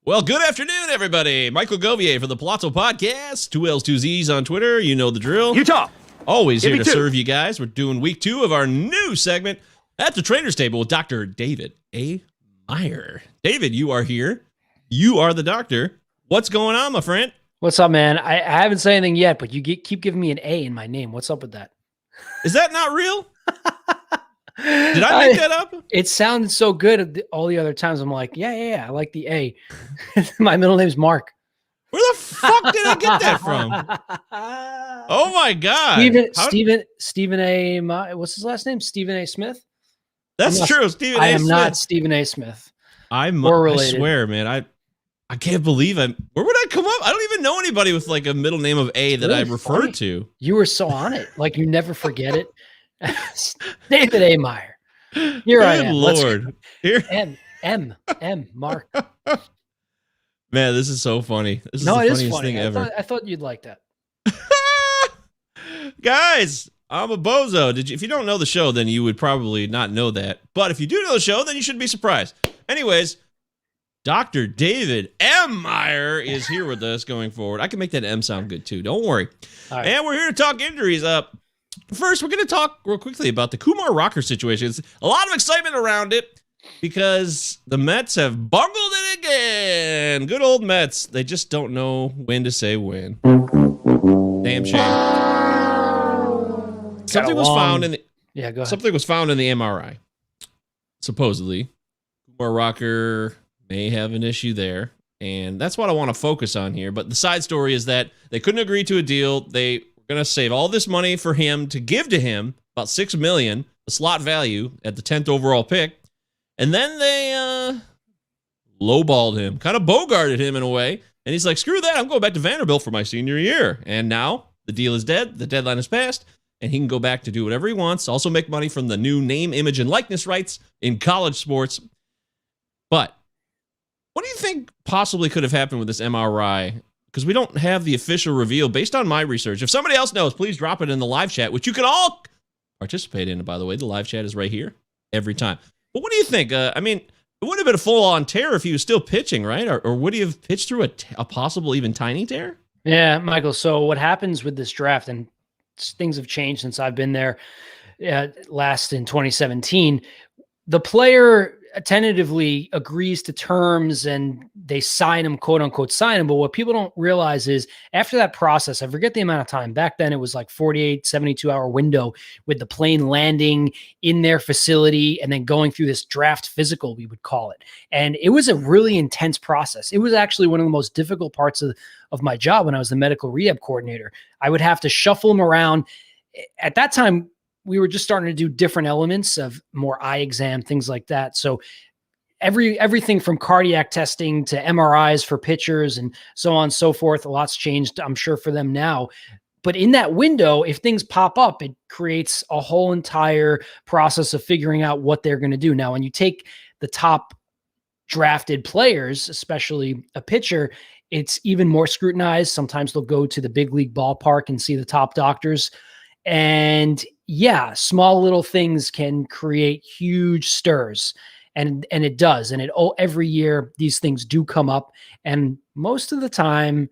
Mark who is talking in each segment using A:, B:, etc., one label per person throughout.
A: Well, good afternoon, everybody. Michael Govier for the Palazzo Podcast. 2 L's, 2 Z's on Twitter. You know the drill.
B: Utah.
A: Always here to serve you guys. We're doing week 2 of our new segment at the Trainer's Table with Dr. David A. Meyer. David, you are here. You are the doctor. What's going on, my friend?
C: What's up, man? I haven't said anything yet, but you keep giving me an A in my name. What's up with that?
A: Is that not real? Did I make that up?
C: It sounded so good all the other times. I'm like, yeah, I like the A. My middle name's Mark.
A: Where the fuck did I get that from? Oh my God.
C: Stephen A. What's his last name? Stephen A. Smith?
A: That's true. Stephen A. Smith.
C: I am not Stephen A. Smith.
A: I swear, man. I can't believe where would I come up? I don't even know anybody with like a middle name of A that I refer to.
C: You were so on it. Like you never forget it. David A. Meyer. Here I am.
A: Lord.
C: Here. M. Mark.
A: Man, this is so funny. This is the funniest thing ever.
C: I thought you'd like that.
A: Guys, I'm a bozo. If you don't know the show, then you would probably not know that. But if you do know the show, then you shouldn't be surprised. Anyways, Dr. David M. Meyer is here with us going forward. I can make that M sound good too. Don't worry. All right. And we're here to talk injuries. First, we're going to talk real quickly about the Kumar Rocker situation. It's a lot of excitement around it because the Mets have bungled it again. Good old Mets. They just don't know when to say when. Damn shame. Something was found in the MRI. Supposedly, Kumar Rocker may have an issue there, and that's what I want to focus on here. But the side story is that they couldn't agree to a deal. They going to save all this money for him to give to him, about $6 million, the slot value at the 10th overall pick. And then they lowballed him, kind of bogarted him in a way. And he's like, screw that, I'm going back to Vanderbilt for my senior year. And now the deal is dead. The deadline is passed. And he can go back to do whatever he wants. Also make money from the new name, image, and likeness rights in college sports. But what do you think possibly could have happened with this MRI? Because we don't have the official reveal based on my research. If somebody else knows, please drop it in the live chat, which you can all participate in. By the way, the live chat is right here every time. But what do you think? I mean, it would have been a full-on tear if he was still pitching, right? Or would he have pitched through a possible even tiny tear?
C: Yeah, Michael. So what happens with this draft, and things have changed since I've been there last in 2017, the player tentatively agrees to terms and they sign him, quote unquote, sign him. But what people don't realize is after that process, I forget the amount of time. Back then it was like 48, 72 hour window with the plane landing in their facility and then going through this draft physical, we would call it. And it was a really intense process. It was actually one of the most difficult parts of my job when I was the medical rehab coordinator. I would have to shuffle them around. At that time, we were just starting to do different elements of more eye exam, things like that. So everything from cardiac testing to MRIs for pitchers and so on and so forth, a lot's changed, I'm sure, for them now. But in that window, if things pop up, it creates a whole entire process of figuring out what they're going to do. Now, when you take the top drafted players, especially a pitcher, it's even more scrutinized. Sometimes they'll go to the big league ballpark and see the top doctors. And yeah, small little things can create huge stirs, and it does. And every year these things do come up, and most of the time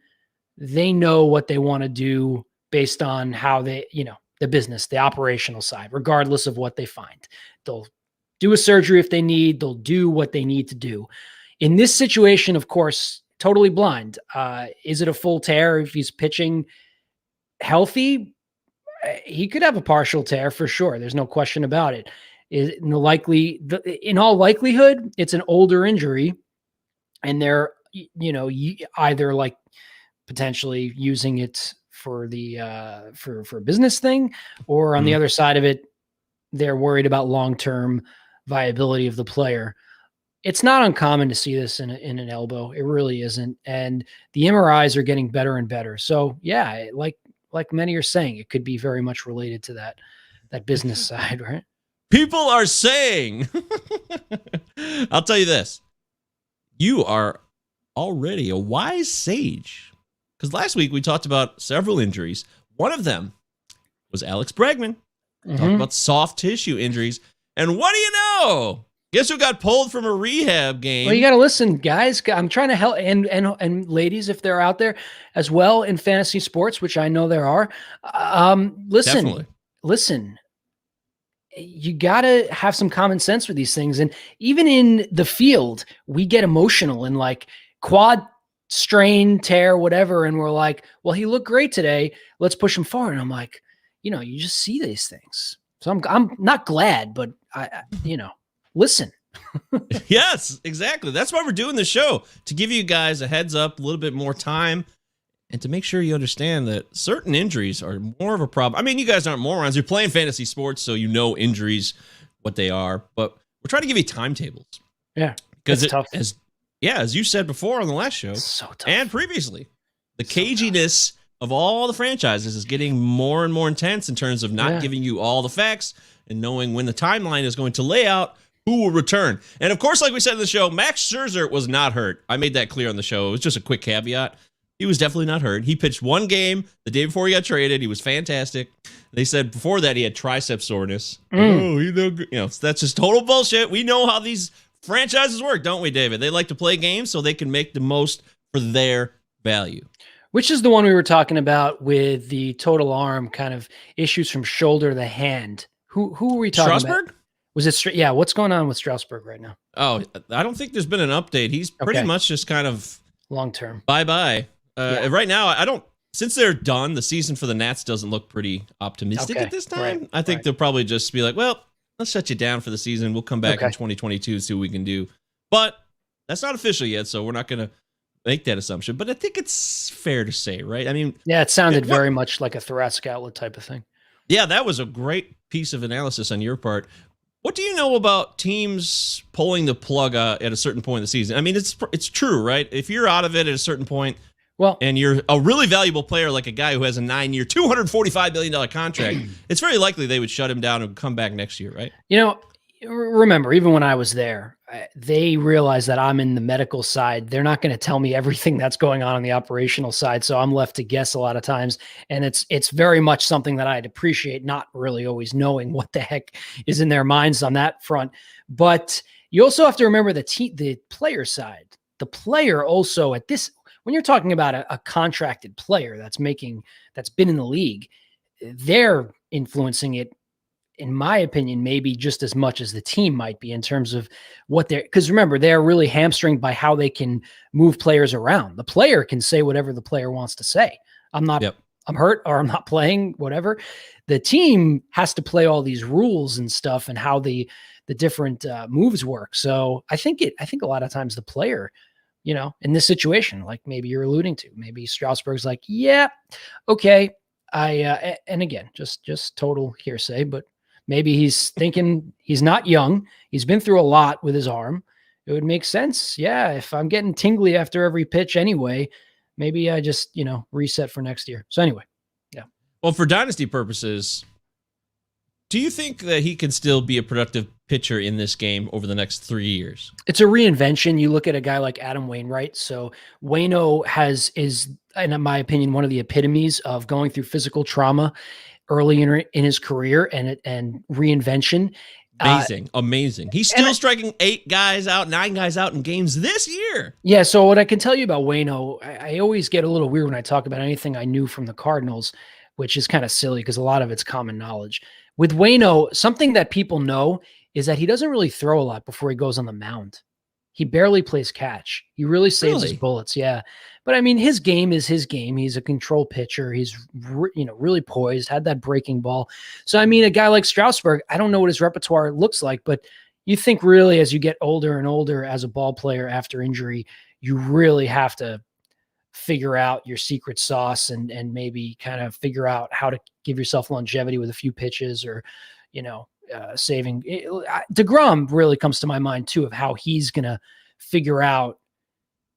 C: they know what they want to do based on how they, the business, the operational side, regardless of what they find. They'll do a surgery if they need, they'll do what they need to do. In this situation, of course, totally blind. Is it a full tear if he's pitching healthy? He could have a partial tear for sure. There's no question about it. In all likelihood, it's an older injury, and they're, either like potentially using it for the for a business thing, or on the other side of it, they're worried about long-term viability of the player. It's not uncommon to see this in an elbow. It really isn't, and the MRIs are getting better and better. So yeah, like many are saying, it could be very much related to that business side, right?
A: People are saying, I'll tell you this, you are already a wise sage. Because last week we talked about several injuries. One of them was Alex Bregman. Talked about soft tissue injuries. And what do you know? Guess who got pulled from a rehab game?
C: Well, you got to listen, guys. I'm trying to help, and ladies, if they're out there as well in fantasy sports, which I know there are. Listen. You got to have some common sense with these things, and even in the field, we get emotional and like quad strain, tear, whatever, and we're like, "Well, he looked great today. Let's push him forward." And I'm like, you just see these things. So I'm not glad, but I listen.
A: Yes, exactly. That's why we're doing the show, to give you guys a heads up, a little bit more time, and to make sure you understand that certain injuries are more of a problem. I mean, you guys aren't morons. You're playing fantasy sports, so you know injuries, what they are. But we're trying to give you timetables.
C: Yeah,
A: because it's tough. As you said before on the last show,
C: so tough.
A: And previously, the caginess of all the franchises is getting more and more intense in terms of not giving you all the facts and knowing when the timeline is going to lay out who will return. And of course, like we said in the show, Max Scherzer was not hurt. I made that clear on the show. It was just a quick caveat. He was definitely not hurt. He pitched one game the day before he got traded. He was fantastic. They said before that he had tricep soreness. Oh, that's just total bullshit. We know how these franchises work, don't we, David? They like to play games so they can make the most for their value.
C: Which is the one we were talking about with the total arm kind of issues from shoulder to the hand. Who were we talking
A: Strasburg?
C: about? Was it? Yeah. What's going on with Strasburg right now?
A: Oh, I don't think there's been an update. He's pretty much just kind of
C: long term.
A: Bye-bye. Right now, I don't. Since they're done, the season for the Nats doesn't look pretty optimistic at this time. Right. I think they'll probably just be like, well, let's shut you down for the season. We'll come back in 2022, see what we can do. But that's not official yet, so we're not going to make that assumption. But I think it's fair to say, right? I mean,
C: yeah, it sounded very much like a thoracic outlet type of thing.
A: Yeah, that was a great piece of analysis on your part. What do you know about teams pulling the plug at a certain point in the season? I mean, it's true, right? If you're out of it at a certain point, and you're a really valuable player like a guy who has a 9-year, $245 million contract, it's very likely they would shut him down and come back next year, right?
C: Remember, even when I was there, they realized that I'm in the medical side. They're not going to tell me everything that's going on the operational side, so I'm left to guess a lot of times. And it's very much something that I'd appreciate, not really always knowing what the heck is in their minds on that front. But you also have to remember the player side. The player also when you're talking about a contracted player that's been in the league, they're influencing it, in my opinion, maybe just as much as the team might be in terms of what because remember, they're really hamstringed by how they can move players around. The player can say whatever the player wants to say. I'm hurt, or I'm not playing, whatever. The team has to play all these rules and stuff and how the different moves work. So I think a lot of times the player, in this situation, like maybe you're alluding to, maybe Strasburg's like, yeah, okay. And again, just total hearsay, but maybe he's thinking he's not young. He's been through a lot with his arm. It would make sense. Yeah. If I'm getting tingly after every pitch anyway, maybe I just, reset for next year. So anyway, yeah.
A: Well, for dynasty purposes, do you think that he can still be a productive pitcher in this game over the next 3 years?
C: It's a reinvention. You look at a guy like Adam Wainwright. So Waino is, in my opinion, one of the epitomes of going through physical trauma early in his career and reinvention.
A: Amazing. He's still striking 9 guys out in games this year.
C: Yeah. So what I can tell you about Waino, I always get a little weird when I talk about anything I knew from the Cardinals, which is kind of silly because a lot of it's common knowledge. With Waino, something that people know is that he doesn't really throw a lot before he goes on the mound. He barely plays catch. He really saves his bullets. Yeah. But I mean, his game is his game. He's a control pitcher. He's, really poised, had that breaking ball. So, I mean, a guy like Strasburg, I don't know what his repertoire looks like, but you think really as you get older and older as a ball player after injury, you really have to figure out your secret sauce and maybe kind of figure out how to give yourself longevity with a few pitches or, saving. DeGrom really comes to my mind too, of how he's going to figure out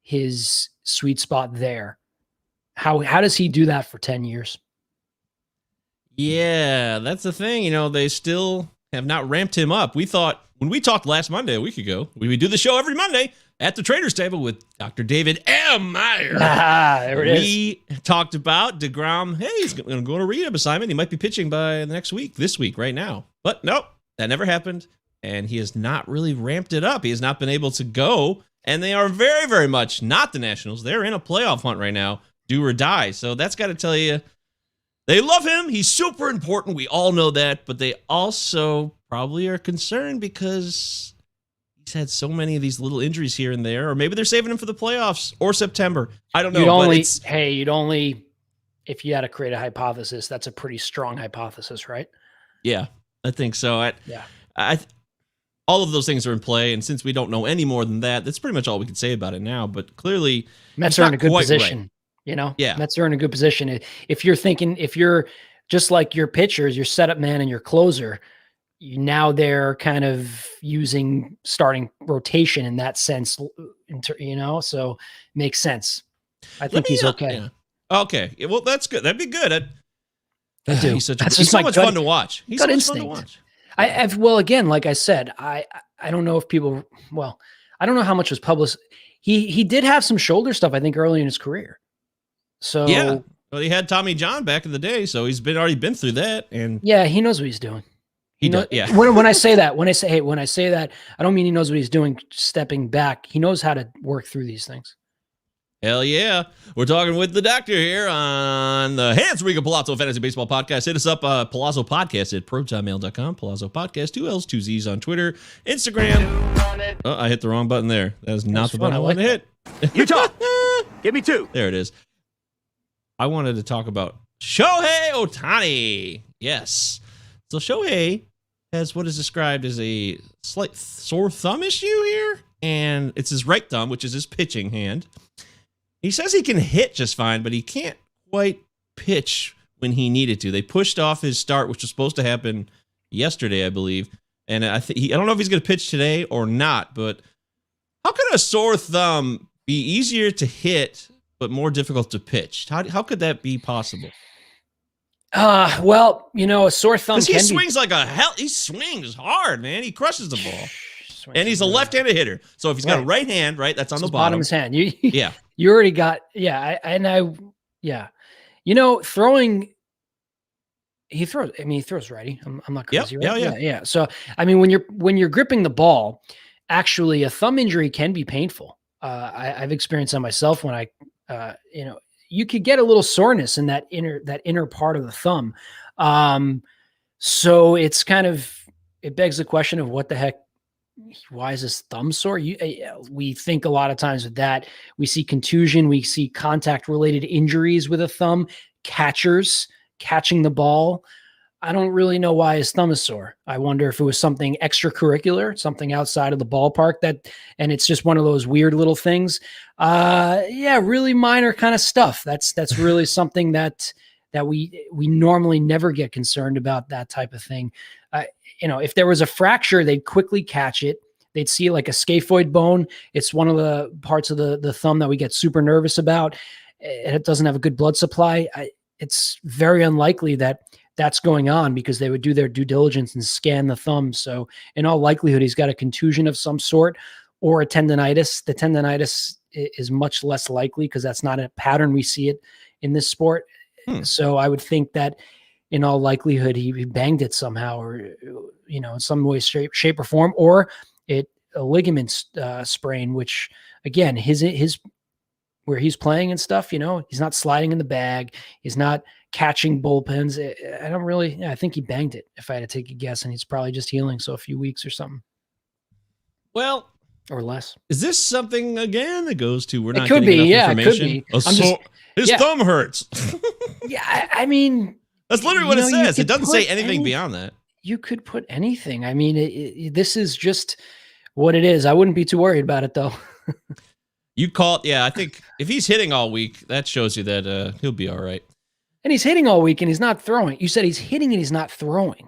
C: his sweet spot there. How does he do that for 10 years?
A: Yeah, that's the thing. They still have not ramped him up. We thought when we talked last Monday, a week ago, we would do the show every Monday at the Trader's Table with Dr. David M. Meyer.
C: There it is.
A: We talked about DeGrom. Hey, he's going to go on a rehab assignment. He might be pitching by this week, right now. But nope, that never happened. and he has not really ramped it up. He has not been able to go, and they are very, very much not the Nationals. They're in a playoff hunt right now, do or die. So that's got to tell you, they love him. He's super important. We all know that, but they also probably are concerned because he's had so many of these little injuries here and there, or maybe they're saving him for the playoffs or September. I don't know.
C: You'd only, if you had to create a hypothesis, that's a pretty strong hypothesis, right?
A: Yeah, I think so. All of those things are in play, and since we don't know any more than that, that's pretty much all we can say about it now. But clearly,
C: Mets are in a good position. Right.
A: Yeah,
C: Mets are in a good position. If you're just like your pitchers, your setup man and your closer, now they're kind of using starting rotation in that sense, so makes sense. I think he's okay.
A: Yeah. Okay. Well, that's good. That'd be good.
C: I do.
A: He's so much fun to watch. He's so much fun to watch.
C: Again, like I said, I don't know if people, I don't know how much was published. He did have some shoulder stuff, I think, early in his career. So
A: yeah, well, he had Tommy John back in the day, so he's already been through that, and
C: yeah, he knows what he's doing.
A: He does. Yeah.
C: When I say that, I don't mean he knows what he's doing stepping back. He knows how to work through these things.
A: Hell yeah. We're talking with the doctor here on the Hans Riga Palazzo Fantasy Baseball Podcast. Hit us up, Palazzo Podcast at protonmail.com. Palazzo Podcast, 2 L's, 2 Z's on Twitter, Instagram. Oh, I hit the wrong button there. That is not the button I wanted to hit.
B: Utah, give me 2.
A: There it is. I wanted to talk about Shohei Ohtani. Yes. So Shohei has what is described as a slight sore thumb issue here, and it's his right thumb, which is his pitching hand. He says he can hit just fine, but he can't quite pitch when he needed to. They pushed off his start, which was supposed to happen yesterday, I believe. And I don't know if he's going to pitch today or not, but how could a sore thumb be easier to hit but more difficult to pitch? How could that be possible?
C: A sore thumb.
A: Because he swings like a hell. He swings hard, man. He crushes the ball. And he's a left-handed hitter. So if he's got a right hand, right, that's on the bottom
C: of his hand.
A: Yeah.
C: You already got, throwing, he throws righty. I'm not crazy,
A: right?
C: Yeah. So, when you're gripping the ball, actually a thumb injury can be painful. I've experienced that myself when you could get a little soreness in that inner part of the thumb. So it's it begs the question of what the heck, why is his thumb sore? We think a lot of times with that, we see contusion, we see contact related injuries with a thumb, catchers catching the ball. I don't really know why his thumb is sore. I wonder if it was something extracurricular, something outside of the ballpark and it's just one of those weird little things. Really minor kind of stuff. That's really something that we normally never get concerned about, that type of thing. If there was a fracture, they'd quickly catch it. They'd see like a scaphoid bone. It's one of the parts of the thumb that we get super nervous about. It doesn't have a good blood supply. It's very unlikely that that's going on, because they would do their due diligence and scan the thumb. So in all likelihood, he's got a contusion of some sort or a tendonitis. The tendonitis is much less likely because that's not a pattern we see it in this sport. So I would think that in all likelihood, he banged it somehow, or, in some way, shape or form, or a ligament sprain, which again, his where he's playing and stuff, he's not sliding in the bag. He's not catching bullpens. I think he banged it, if I had to take a guess, and he's probably just healing. So a few weeks or something.
A: Well,
C: or less.
A: Is this something again that goes to, we're not
C: it could
A: getting
C: be,
A: enough information?
C: It could be.
A: His thumb hurts.
C: That's
A: literally what it says. It doesn't say anything beyond that.
C: You could put anything. This is just what it is. I wouldn't be too worried about it, though.
A: You call it, I think if he's hitting all week, that shows you that he'll be all right.
C: And he's hitting all week and he's not throwing. You said he's hitting and he's not throwing.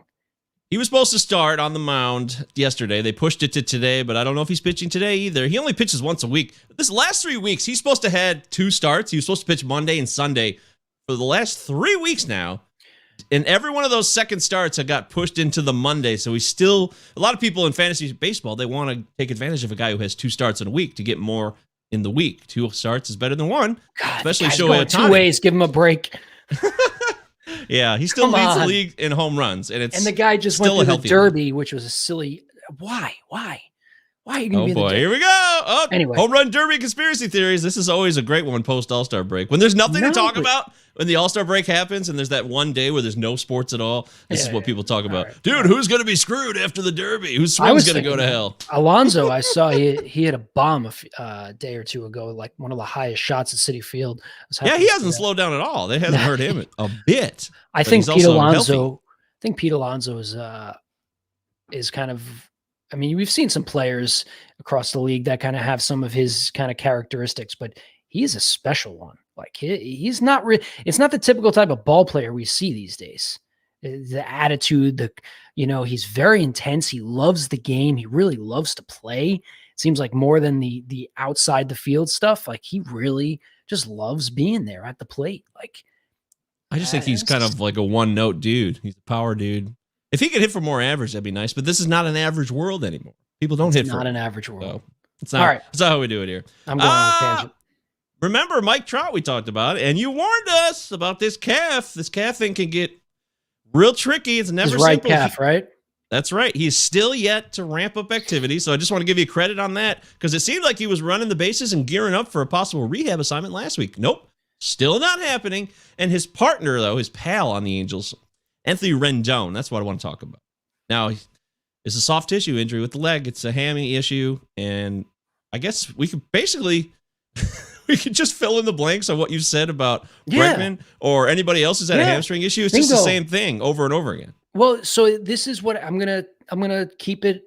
A: He was supposed to start on the mound yesterday. They pushed it to today, but I don't know if he's pitching today either. He only pitches once a week. This last 3 weeks, he's supposed to have 2 starts. He was supposed to pitch Monday and Sunday for the last 3 weeks now. And every one of those second starts have got pushed into the Monday. So he's still, a lot of people in fantasy baseball, they want to take advantage of a guy who has 2 starts in a week to get more in the week. 2 starts is better than 1, especially Shohei Ohtani.
C: 2 ways, give him a break.
A: Yeah, he still leads the league in home runs, and the
C: guy just went through the Derby, which was a silly Why are you going to be
A: in the
C: boy,
A: here we go. Oh,
C: anyway.
A: Home run derby conspiracy theories. This is always a great one post All-Star break. When there's nothing to talk about, when the All-Star break happens and there's that one day where there's no sports at all, this is what people talk about. Right. Dude, who's going to be screwed after the derby? Whose swing's going to go to hell?
C: Alonso, I saw he had a bomb a day or two ago, like one of the highest shots at Citi Field.
A: Yeah, he hasn't slowed down at all. They hasn't hurt him a bit.
C: I think Pete Alonso is kind of, I mean, we've seen some players across the league that kind of have some of his kind of characteristics, but he's a special one. Like he's not it's not the typical type of ball player we see these days. The attitude, he's very intense. He loves the game. He really loves to play. It seems like more than the outside the field stuff. Like he really just loves being there at the plate. Like,
A: I just think he's kind of like a one-note dude. He's a power dude. If he could hit for more average, that'd be nice. But this is not an average world anymore. People don't hit for
C: not an average world.
A: So it's not. All right. That's not how we do it here.
C: I'm going on a tangent.
A: Remember Mike Trout we talked about, and you warned us about this calf. This calf thing can get real tricky. It's never
C: his right
A: simple.
C: Calf, right?
A: That's right. He's still yet to ramp up activity. So I just want to give you credit on that because it seemed like he was running the bases and gearing up for a possible rehab assignment last week. Nope. Still not happening. And his partner, though, his pal on the Angels, Anthony Rendon, that's what I want to talk about. Now, it's a soft tissue injury with the leg. It's a hammy issue. And I guess we could basically, we could just fill in the blanks on what you said about Bregman or anybody else who's had a hamstring issue. It's just the same thing over and over again.
C: Well, so this is what I'm going to keep it,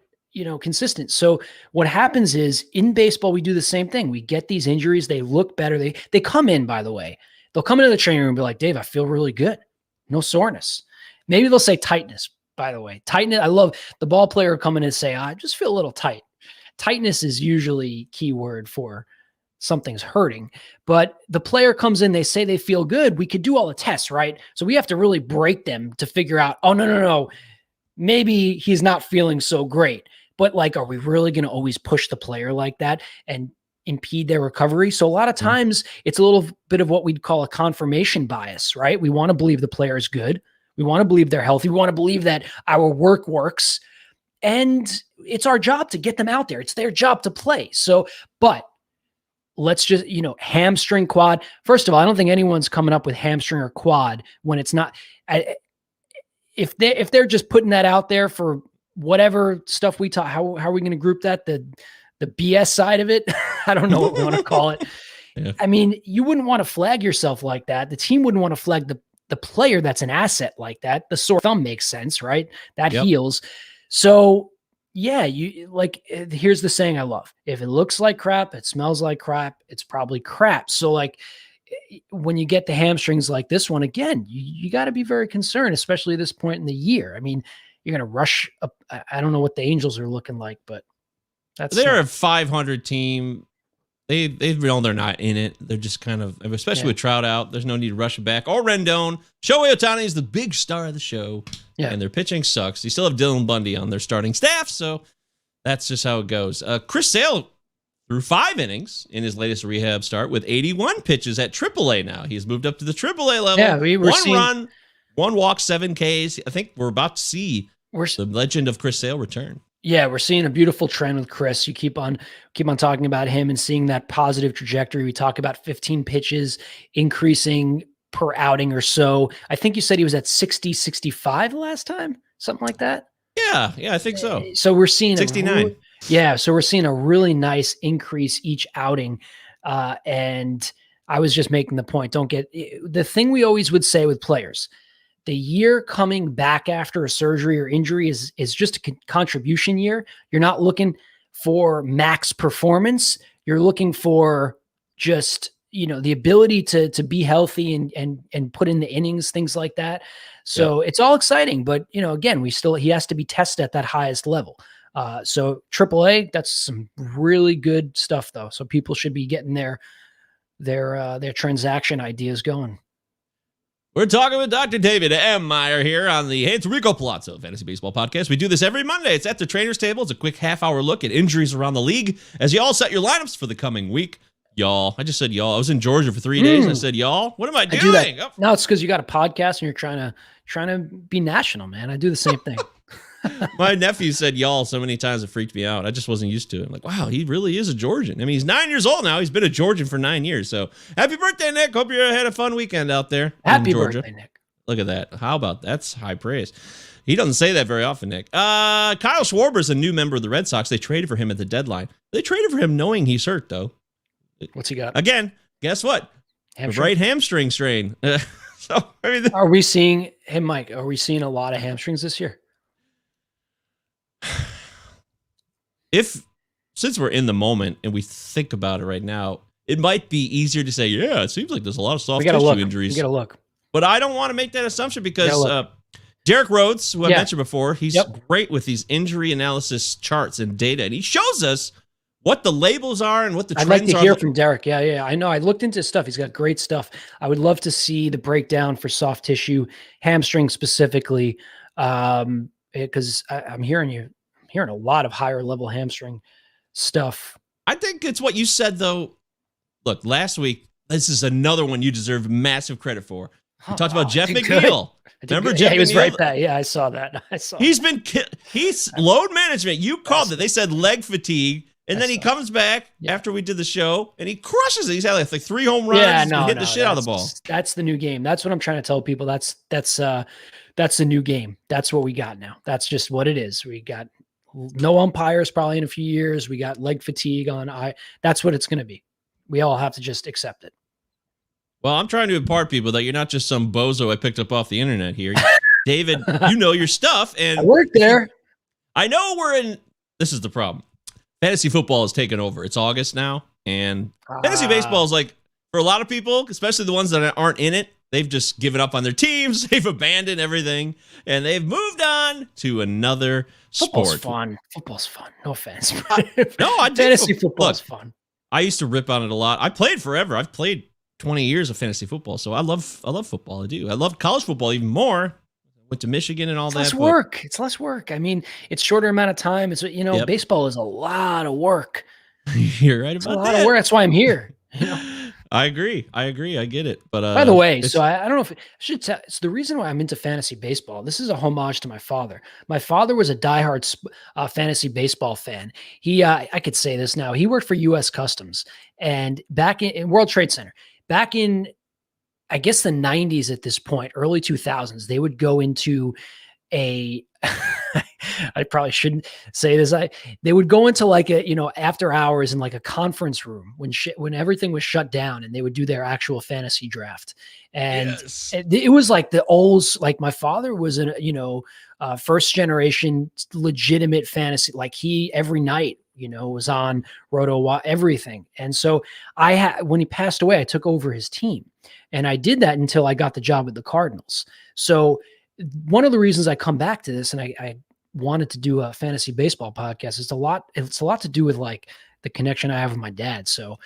C: consistent. So what happens is in baseball, we do the same thing. We get these injuries. They look better. They come in, by the way, they'll come into the training room and be like, Dave, I feel really good. No soreness. Maybe they'll say tightness, by the way. Tightness. I love the ball player coming in and say, I just feel a little tight. Tightness is usually key word for something's hurting, but the player comes in, they say they feel good. We could do all the tests, right? So we have to really break them to figure out, oh, no. Maybe he's not feeling so great, but like, are we really going to always push the player like that and impede their recovery? So a lot of times it's a little bit of what we'd call a confirmation bias, right? We want to believe the player is good. We want to believe they're healthy. We want to believe that our work works, and it's our job to get them out there. It's their job to play. So, but let's just, hamstring, quad. First of all, I don't think anyone's coming up with hamstring or quad when it's not. If they're just putting that out there for whatever stuff we talk, how are we going to group that? The BS side of it? I don't know what we want to call it. Yeah. I mean, you wouldn't want to flag yourself like that. The team wouldn't want to flag the player that's an asset like that. The sore thumb makes sense, right? That heals. So yeah, here's the saying I love. If it looks like crap, it smells like crap, it's probably crap. So like when you get the hamstrings like this one, again, you got to be very concerned, especially at this point in the year. I mean, you're going to rush up. I don't know what the Angels are looking like, but
A: they're a 500 team. They've know they're not in it. They're just kind of, especially with Trout out, there's no need to rush it back. Or Rendon. Shohei Ohtani is the big star of the show. Yeah. And their pitching sucks. You still have Dylan Bundy on their starting staff, so that's just how it goes. Chris Sale threw 5 innings in his latest rehab start with 81 pitches at AAA now. He's moved up to the AAA level.
C: Yeah, we were
A: one run, 1 walk, 7 Ks. I think we're about to see the legend of Chris Sale return.
C: Yeah, we're seeing a beautiful trend with Chris. You keep on talking about him and seeing that positive trajectory. We talk about 15 pitches increasing per outing or so. I think you said he was at 60, 65 the last time, something like that.
A: Yeah, I think so.
C: So we're seeing
A: 69.
C: So we're seeing a really nice increase each outing. And I was just making the point, the thing we always would say with players, the year coming back after a surgery or injury is just a contribution year. You're not looking for max performance. You're looking for just, the ability to be healthy and put in the innings, things like that. So it's all exciting, but again, he has to be tested at that highest level. So AAA, that's some really good stuff though. So people should be getting their transaction ideas going.
A: We're talking with Dr. David M. Meyer here on the Enrico Palazzo Fantasy Baseball Podcast. We do this every Monday. It's at the Trainer's Table. It's a quick half-hour look at injuries around the league as you all set your lineups for the coming week. Y'all. I just said y'all. I was in Georgia for 3 days. And I said y'all. What am I doing?
C: No, it's because you got a podcast and you're trying to be national, man. I do the same thing.
A: My nephew said y'all so many times it freaked me out. I just wasn't used to it. I'm like, wow, he really is a Georgian. I mean, he's 9 years old now. He's been a Georgian for 9 years. So happy birthday, Nick. Hope you had a fun weekend out there
C: happy
A: in Georgia.
C: Birthday, Nick.
A: Look at that. How about that's high praise. He doesn't say that very often, Nick. Kyle Schwarber's a new member of the Red Sox. They traded for him at the deadline. They traded for him knowing he's hurt, though.
C: What's he got?
A: Again, guess what?
C: Hamstring?
A: Right hamstring strain. So, I mean,
C: are we seeing him, Mike? Are we seeing a lot of hamstrings this year?
A: Since we're in the moment and we think about it right now, it might be easier to say, yeah, it seems like there's a lot of soft tissue injuries.
C: We got to look.
A: But I don't want to make that assumption because Derek Rhodes, who I mentioned before, he's great with these injury analysis charts and data, and he shows us what the labels are and what the trends are.
C: I'd like to hear from Derek. Yeah. I know. I looked into his stuff. He's got great stuff. I would love to see the breakdown for soft tissue, hamstring specifically, because I'm hearing a lot of higher level hamstring stuff.
A: I think it's what you said, though. Look, last week, this is another one you deserve massive credit for. We talked about Jeff McNeil. Remember Jeff McNeil?
C: He was right back. Yeah, I saw that.
A: He's load management. You called it. They said leg fatigue. And then he comes back after we did the show, and he crushes it. He's had like 3 home runs. And hit the shit out of the ball.
C: That's the new game. That's what I'm trying to tell people. That's the new game. That's what we got now. That's just what it is. We got no umpires probably in a few years. We got leg fatigue on. That's what it's going to be. We all have to just accept it.
A: Well, I'm trying to impart people that you're not just some bozo I picked up off the internet here. David, you know your stuff. And
C: I work there.
A: I know this is the problem. Fantasy football has taken over. It's August now, and fantasy baseball is like, for a lot of people, especially the ones that aren't in it, they've just given up on their teams. They've abandoned everything, and they've moved on to another sport.
C: Football's fun. No offense.
A: Fantasy
C: football's fun.
A: I used to rip on it a lot. I played forever. I've played 20 years of fantasy football, so I love football. I do. I love college football even more. Went to Michigan and all that.
C: It's less work. I mean, it's shorter amount of time. It's baseball is a lot of work.
A: You're right about that. It's a lot of work.
C: That's why I'm here.
A: I agree. I get it. But
C: by the way, so I don't know if I should tell. It's the reason why I'm into fantasy baseball. This is a homage to my father. My father was a diehard fantasy baseball fan. I could say this now. He worked for U.S. Customs, and back in World Trade Center, back in, I guess, the 90s at this point, early 2000s, they would go into I probably shouldn't say this. They would go into like after hours in like a conference room when everything was shut down, and they would do their actual fantasy draft. And it was like the old, like my father was first generation legitimate fantasy. Like he every night, was on Roto everything. And so when he passed away, I took over his team, and I did that until I got the job with the Cardinals. So one of the reasons I come back to this, and I wanted to do a fantasy baseball podcast, it's a lot to do with like the connection I have with my dad. So,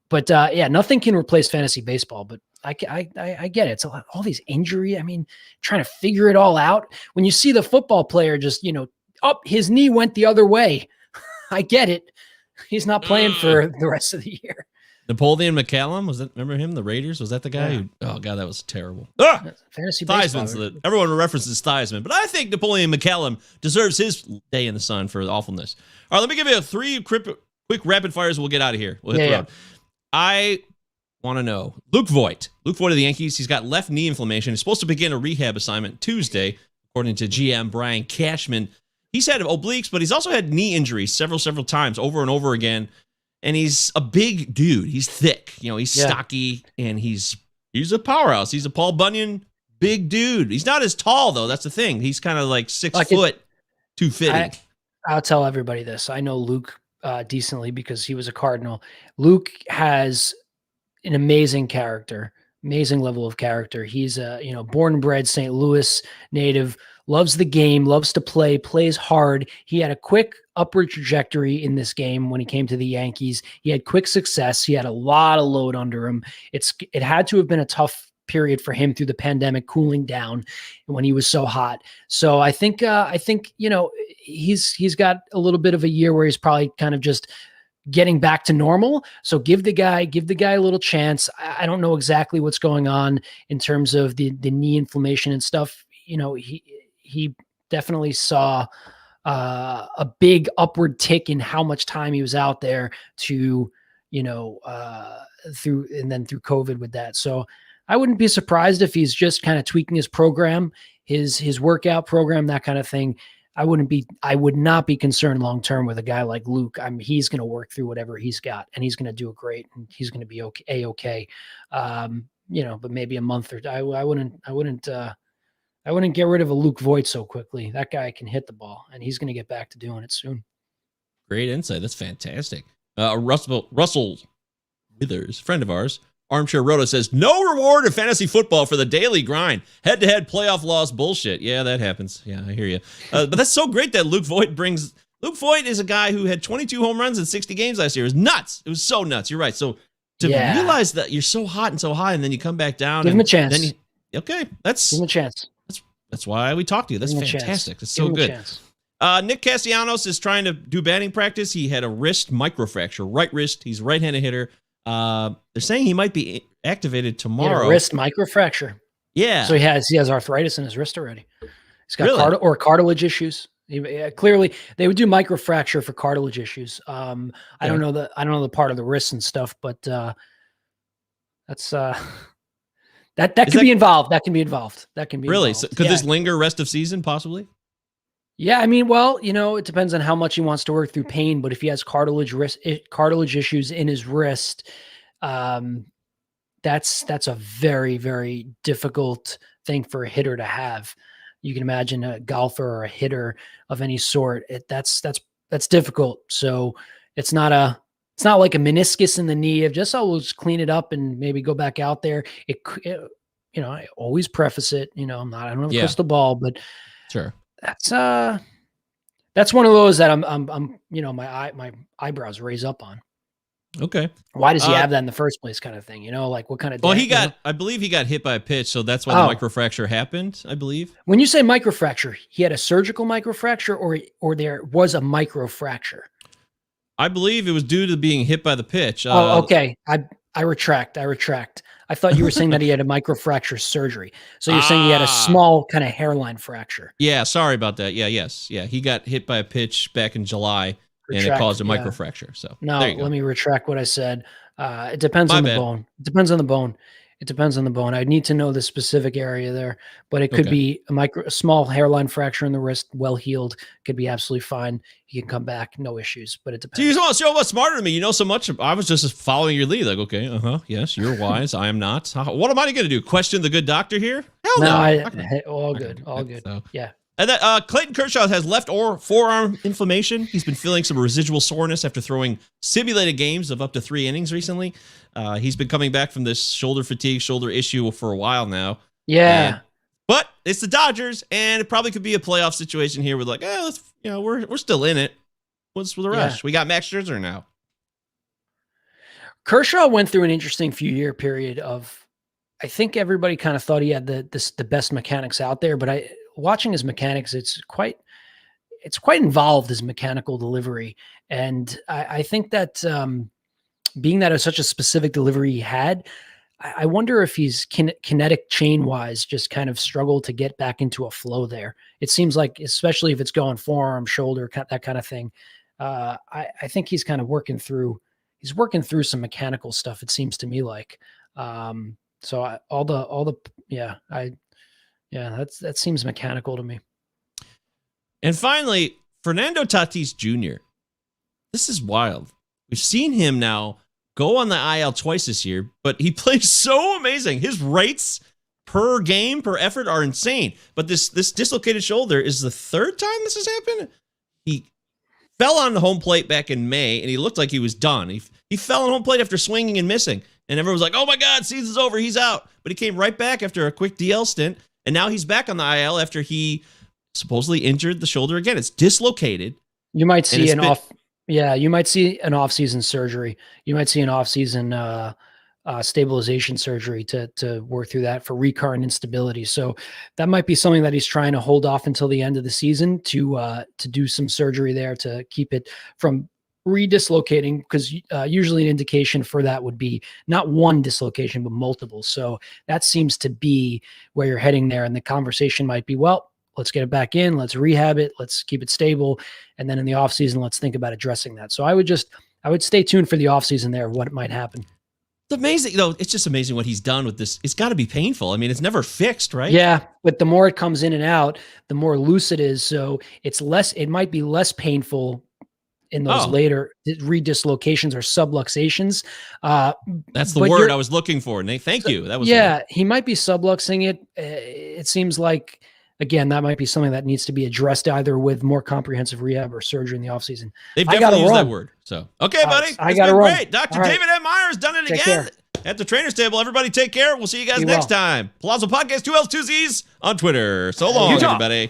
C: but nothing can replace fantasy baseball, but I get it. It's all these injury. I mean, trying to figure it all out. When you see the football player just, his knee went the other way. I get it. He's not playing for the rest of the year.
A: Napoleon McCallum, remember him? The Raiders? Was that the guy? Oh God, that was terrible.
C: Fantasy baseball.
A: Everyone references Theismann, but I think Napoleon McCallum deserves his day in the sun for the awfulness. All right, let me give you 3 quick rapid fires. We'll get out of here. We'll hit the road. I want to know Luke Voigt of the Yankees. He's got left knee inflammation. He's supposed to begin a rehab assignment Tuesday, according to GM Brian Cashman. He's had obliques, but he's also had knee injuries several times over and over again. And he's a big dude. He's thick. He's stocky, and he's a powerhouse. He's a Paul Bunyan big dude. He's not as tall, though. That's the thing. He's kind of like 6 foot, 250.
C: I'll tell everybody this. I know Luke decently because he was a Cardinal. Luke has an amazing character, amazing level of character. He's born and bred St. Louis native, loves the game, loves to play, plays hard. He had a quick upward trajectory in this game when he came to the Yankees. He had quick success. He had a lot of load under him. It had to have been a tough period for him through the pandemic, cooling down when he was so hot. So I think he's got a little bit of a year where he's probably kind of just getting back to normal. So give the guy a little chance. I don't know exactly what's going on in terms of the knee inflammation and stuff. He definitely saw a big upward tick in how much time he was out there to, through COVID with that. So I wouldn't be surprised if he's just kind of tweaking his program, his workout program, that kind of thing. I would not be concerned long-term with a guy like Luke. He's going to work through whatever he's got, and he's going to do it great, and he's going to be okay. But maybe a month or I wouldn't get rid of a Luke Voigt so quickly. That guy can hit the ball, and he's going to get back to doing it soon.
A: Great insight. That's fantastic. Russell Withers, friend of ours, Armchair Roto, says, no reward in fantasy football for the daily grind. Head-to-head playoff loss bullshit. Yeah, that happens. Yeah, I hear you. But that's so great that Luke Voigt is a guy who had 22 home runs in 60 games last year. It was nuts. It was so nuts. You're right. So to realize that you're so hot and so high, and then you come back down.
C: Give him a chance.
A: Give him
C: a chance.
A: That's why we talked to you. That's fantastic. That's so good. Nick Castellanos is trying to do batting practice. He had a wrist microfracture, right wrist. He's a right-handed hitter. They're saying he might be activated tomorrow.
C: Wrist microfracture.
A: Yeah.
C: So he has arthritis in his wrist already. He's got cartilage issues. Clearly, they would do microfracture for cartilage issues. I don't know the part of the wrist and stuff, but that's that could be involved. That can be involved.
A: Really? So could this linger rest of season possibly?
C: Yeah, it depends on how much he wants to work through pain, but if he has cartilage issues in his wrist, that's a very, very difficult thing for a hitter to have. You can imagine a golfer or a hitter of any sort. That's difficult. So it's not like a meniscus in the knee of just, we'll just clean it up and maybe go back out there. I always preface it, I don't have a crystal ball, but
A: sure.
C: That's one of those that I'm my eyebrows raise up on.
A: Okay.
C: Why does he have that in the first place, kind of thing? Like what kind of?
A: Well, I believe he got hit by a pitch, so that's why the microfracture happened. I believe.
C: When you say microfracture, he had a surgical microfracture, or there was a microfracture.
A: I believe it was due to being hit by the pitch.
C: Okay. I retract. I thought you were saying that he had a microfracture surgery. So you're saying he had a small kind of hairline fracture.
A: Yeah, sorry about that. Yeah, he got hit by a pitch back in July, and it caused a microfracture. So
C: let me retract what I said. It depends on the bone. It depends on the bone. I need to know the specific area there, but it could be a small hairline fracture in the wrist, well healed, could be absolutely fine. He can come back, no issues, but it depends.
A: So you want to show what's smarter than me. You know so much. I was just following your lead. Like, okay, yes, you're wise. I am not. What am I going to do? Question the good doctor here? Hell no.
C: All good. So. Yeah.
A: And that Clayton Kershaw has left forearm inflammation. He's been feeling some residual soreness after throwing simulated games of up to 3 innings recently. He's been coming back from this shoulder issue for a while now.
C: Yeah.
A: But it's the Dodgers, and it probably could be a playoff situation here with we're still in it. What's the rush? Yeah. We got Max Scherzer now.
C: Kershaw went through an interesting few-year period of, I think everybody kind of thought he had the best mechanics out there, but watching his mechanics, it's quite involved, his mechanical delivery. And I think that being that it's such a specific delivery he had, I wonder if he's kinetic chain wise, just kind of struggled to get back into a flow there. It seems like, especially if it's going forearm, shoulder, that kind of thing. I think he's kind of working through some mechanical stuff. It seems to me like, that seems mechanical to me.
A: And finally, Fernando Tatis Jr. This is wild. We've seen him now go on the IL twice this year, but he plays so amazing. His rates per game, per effort are insane. But this dislocated shoulder is the third time this has happened. He fell on the home plate back in May, and he looked like he was done. He fell on home plate after swinging and missing, and everyone was like, oh my God, season's over, he's out. But he came right back after a quick DL stint, and now he's back on the IL after he supposedly injured the shoulder again. It's dislocated.
C: You might see you might see an off-season surgery. You might see an off-season stabilization surgery to work through that for recurrent instability. So that might be something that he's trying to hold off until the end of the season to do some surgery there to keep it from redislocating, because usually an indication for that would be not one dislocation, but multiple. So that seems to be where you're heading there. And the conversation might be, well, let's get it back in, let's rehab it, let's keep it stable. And then in the offseason, let's think about addressing that. So I would stay tuned for the offseason there, what might happen.
A: It's amazing, it's just amazing what he's done with this. It's got to be painful. I mean, it's never fixed, right?
C: Yeah, but the more it comes in and out, the more loose it is. So it might be less painful in those later redislocations or subluxations.
A: That's the word I was looking for, Nate. Thank you. That was
C: he might be subluxing it. It seems like, again, that might be something that needs to be addressed either with more comprehensive rehab or surgery in the offseason.
A: They've definitely used that word. So, okay, buddy.
C: I got to run.
A: Great. Dr. David M. Meyer has done it again at the Trainer's Table. Everybody take care. We'll see you guys next time. Palazzo Podcast, 2 L's, 2 Z's on Twitter. So long, everybody.